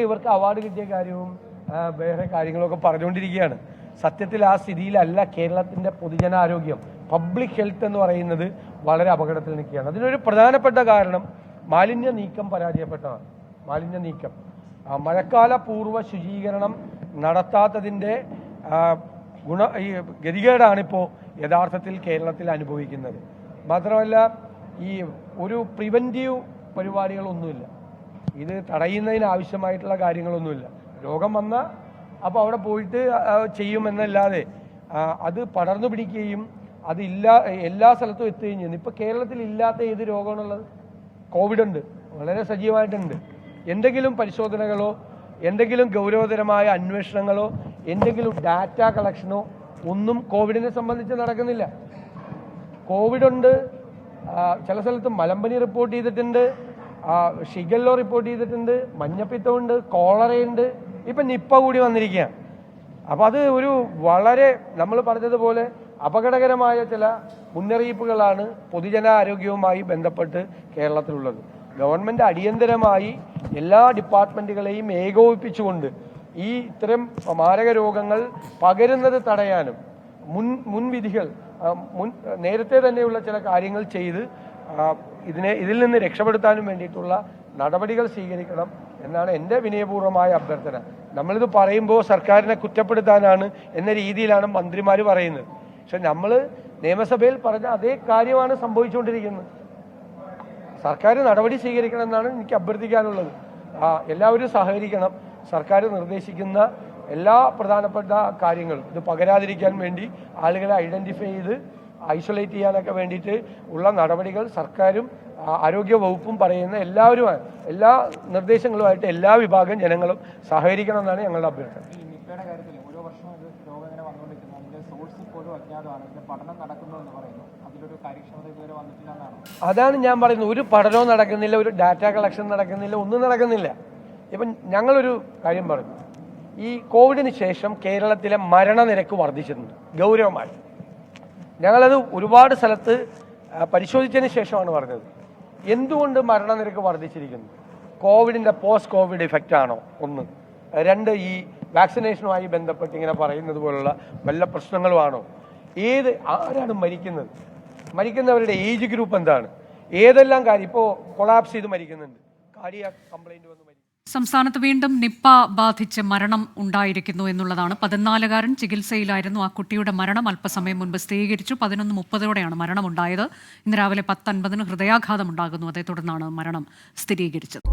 ഇവർക്ക് അവാർഡ് കിട്ടിയ കാര്യവും വേറെ കാര്യങ്ങളൊക്കെ പറഞ്ഞുകൊണ്ടിരിക്കുകയാണ്. സത്യത്തിൽ ആ സ്ഥിതിയിലല്ല കേരളത്തിൻ്റെ പൊതുജനാരോഗ്യം, പബ്ലിക് ഹെൽത്ത് എന്ന് പറയുന്നത് വളരെ അപകടത്തിൽ നിൽക്കുകയാണ്. അതിനൊരു പ്രധാനപ്പെട്ട കാരണം മാലിന്യ നീക്കം പരാജയപ്പെട്ടതാണ്. മാലിന്യ നീക്കം, മഴക്കാല പൂർവ്വ ശുചീകരണം നടത്താത്തതിൻ്റെ ഈ ഗതികേടാണിപ്പോൾ യഥാർത്ഥത്തിൽ കേരളത്തിൽ അനുഭവിക്കുന്നത്. മാത്രമല്ല ഈ ഒരു പ്രിവെൻറ്റീവ് പരിപാടികളൊന്നുമില്ല, ഇത് തടയുന്നതിന് ആവശ്യമായിട്ടുള്ള കാര്യങ്ങളൊന്നുമില്ല. രോഗം വന്നാൽ അപ്പോൾ അവിടെ പോയിട്ട് ചെയ്യുമെന്നല്ലാതെ അത് പടർന്നു പിടിക്കുകയും എല്ലാ സ്ഥലത്തും എത്തുകയും ചെയ്യുന്നു. ഇപ്പോൾ കേരളത്തിൽ ഇല്ലാത്ത ഏത് രോഗമാണുള്ളത്? കോവിഡ് ഉണ്ട്, വളരെ സജീവമായിട്ടുണ്ട്. എന്തെങ്കിലും പരിശോധനകളോ എന്തെങ്കിലും ഗൗരവതരമായ അന്വേഷണങ്ങളോ എന്തെങ്കിലും ഡാറ്റ കളക്ഷനോ ഒന്നും കോവിഡിനെ സംബന്ധിച്ച് നടക്കുന്നില്ല. കോവിഡ് ഉണ്ട്, ചില സ്ഥലത്ത് മലമ്പനി റിപ്പോർട്ട് ചെയ്തിട്ടുണ്ട്, ഷിഗല്ലോ റിപ്പോർട്ട് ചെയ്തിട്ടുണ്ട്, മഞ്ഞപ്പിത്തമുണ്ട്, കോളറയുണ്ട്, ഇപ്പം നിപ്പ കൂടി വന്നിരിക്കുകയാണ്. അപ്പോൾ അത് ഒരു വളരെ നമ്മൾ പറഞ്ഞതുപോലെ അപകടകരമായ ചില മുന്നറിയിപ്പുകളാണ് പൊതുജനാരോഗ്യവുമായി ബന്ധപ്പെട്ട് കേരളത്തിലുള്ളത്. ഗവൺമെൻറ് അടിയന്തരമായി എല്ലാ ഡിപ്പാർട്ട്മെൻറ്റുകളെയും ഏകോപിപ്പിച്ചുകൊണ്ട് ഇത്തരം മാരക രോഗങ്ങൾ പകരുന്നത് തടയാനും മുൻവിധികൾ നേരത്തെ തന്നെയുള്ള ചില കാര്യങ്ങൾ ചെയ്ത് ഇതിൽ നിന്ന് രക്ഷപ്പെടുത്താനും വേണ്ടിയിട്ടുള്ള നടപടികൾ സ്വീകരിക്കണം എന്നാണ് എൻ്റെ വിനയപൂർവ്വമായ അഭ്യർത്ഥന. നമ്മളിത് പറയുമ്പോൾ സർക്കാരിനെ കുറ്റപ്പെടുത്താനാണ് എന്ന രീതിയിലാണ് മന്ത്രിമാർ പറയുന്നത്. പക്ഷെ നമ്മൾ നിയമസഭയിൽ പറഞ്ഞ അതേ കാര്യമാണ് സംഭവിച്ചുകൊണ്ടിരിക്കുന്നത്. സർക്കാർ നടപടി സ്വീകരിക്കണം എന്നാണ് എനിക്ക് അഭ്യർത്ഥിക്കാനുള്ളത്. എല്ലാവരും സഹകരിക്കണം. സർക്കാർ നിർദ്ദേശിക്കുന്ന എല്ലാ പ്രധാനപ്പെട്ട കാര്യങ്ങളും ഇത് പകരാതിരിക്കാൻ വേണ്ടി ആളുകളെ ഐഡൻറ്റിഫൈ ചെയ്ത് ഐസൊലേറ്റ് ചെയ്യാനൊക്കെ വേണ്ടിയിട്ട് ഉള്ള നടപടികൾ സർക്കാരും ആരോഗ്യ വകുപ്പും പറയുന്ന എല്ലാ നിർദ്ദേശങ്ങളുമായിട്ട് എല്ലാ വിഭാഗം ജനങ്ങളും സഹകരിക്കണം എന്നാണ് ഞങ്ങളുടെ അഭ്യർത്ഥന. അതാണ് ഞാൻ പറയുന്നത്. ഒരു പഠനവും നടക്കുന്നില്ല, ഒരു ഡാറ്റ കളക്ഷൻ നടക്കുന്നില്ല, ഒന്നും നടക്കുന്നില്ല. ഇപ്പം ഞങ്ങളൊരു കാര്യം പറഞ്ഞു, ഈ കോവിഡിന് ശേഷം കേരളത്തിലെ മരണനിരക്ക് വർദ്ധിച്ചിട്ടുണ്ട് ഗൗരവമായി. ഞങ്ങളത് ഒരുപാട് സ്ഥലത്ത് പരിശോധിച്ചതിന് ശേഷമാണ് പറഞ്ഞത്. എന്തുകൊണ്ട് മരണനിരക്ക് വർദ്ധിച്ചിരിക്കുന്നു? കോവിഡിൻ്റെ പോസ്റ്റ് കോവിഡ് ഇഫക്റ്റ് ആണോ? ഒന്ന്. രണ്ട്, ഈ വാക്സിനേഷനുമായി ബന്ധപ്പെട്ട് ഇങ്ങനെ പറയുന്നത് പോലുള്ള വല്ല പ്രശ്നങ്ങളുമാണോ? ആരാണ് മരിക്കുന്നത്? മരിക്കുന്നവരുടെ ഏജ് ഗ്രൂപ്പ് എന്താണ്? ഏതെല്ലാം കാര്യം ഇപ്പോൾ കൊളാപ്സ് ചെയ്ത് മരിക്കുന്നുണ്ട്, കാർഡിയാക് കംപ്ലൈന്റ് വന്ന് മരിക്കും. സംസ്ഥാനത്ത് വീണ്ടും നിപ്പ ബാധിച്ച് മരണം ഉണ്ടായിരിക്കുന്നു എന്നുള്ളതാണ്. 14-കാരൻ ചികിത്സയിലായിരുന്നു. ആ കുട്ടിയുടെ മരണം അല്പസമയം മുൻപ് സ്ഥിരീകരിച്ചു. 11:30 മരണമുണ്ടായത്. ഇന്ന് രാവിലെ 10:50 ഹൃദയാഘാതം ഉണ്ടാകുന്നു. അതേ തുടർന്നാണ് മരണം സ്ഥിരീകരിച്ചത്.